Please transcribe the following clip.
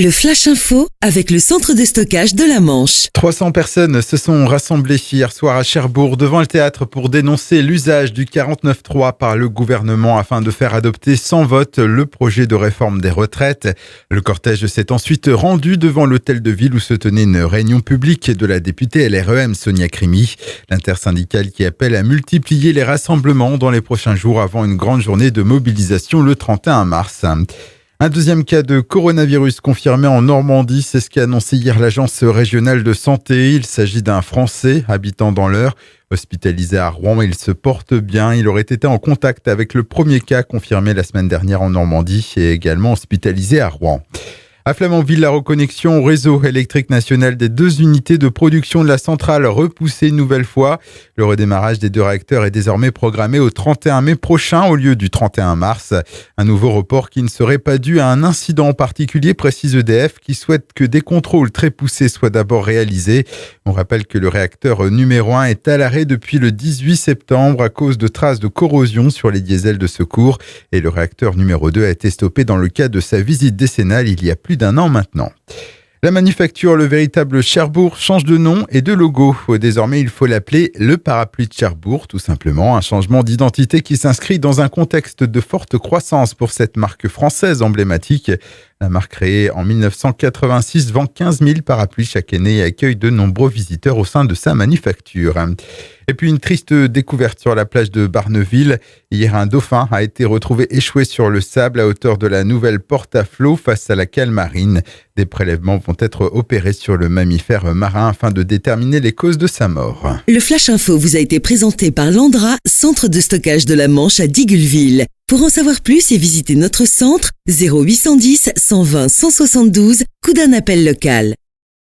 Le Flash Info avec le centre de stockage de la Manche. 300 personnes se sont rassemblées hier soir à Cherbourg devant le théâtre pour dénoncer l'usage du 49.3 par le gouvernement afin de faire adopter sans vote le projet de réforme des retraites. Le cortège s'est ensuite rendu devant l'hôtel de ville où se tenait une réunion publique de la députée LREM Sonia Crimi. L'intersyndicale qui appelle à multiplier les rassemblements dans les prochains jours avant une grande journée de mobilisation le 31 mars. Un deuxième cas de coronavirus confirmé en Normandie, c'est ce qu'a annoncé hier l'agence régionale de santé. Il s'agit d'un Français habitant dans l'Eure, hospitalisé à Rouen. Il se porte bien. Il aurait été en contact avec le premier cas confirmé la semaine dernière en Normandie et également hospitalisé à Rouen. À Flamanville, la reconnexion au réseau électrique national des 2 unités de production de la centrale repoussée une nouvelle fois. Le redémarrage des 2 réacteurs est désormais programmé au 31 mai prochain au lieu du 31 mars. Un nouveau report qui ne serait pas dû à un incident en particulier, précise EDF, qui souhaite que des contrôles très poussés soient d'abord réalisés. On rappelle que le réacteur numéro 1 est à l'arrêt depuis le 18 septembre à cause de traces de corrosion sur les diesels de secours. Et le réacteur numéro 2 a été stoppé dans le cadre de sa visite décennale il y a plus d'un an maintenant. La manufacture, le véritable Cherbourg, change de nom et de logo. Désormais, il faut l'appeler le parapluie de Cherbourg, tout simplement. Un changement d'identité qui s'inscrit dans un contexte de forte croissance pour cette marque française emblématique. La marque créée en 1986 vend 15 000 parapluies chaque année et accueille de nombreux visiteurs au sein de sa manufacture. Et puis une triste découverte sur la plage de Barneville. Hier, un dauphin a été retrouvé échoué sur le sable à hauteur de la nouvelle porte à flot face à la cale marine. Des prélèvements vont être opérés sur le mammifère marin afin de déterminer les causes de sa mort. Le Flash Info vous a été présenté par Landra, centre de stockage de la Manche à Digguleville. Pour en savoir plus et visiter notre centre, 0810 120 172, coup d'un appel local.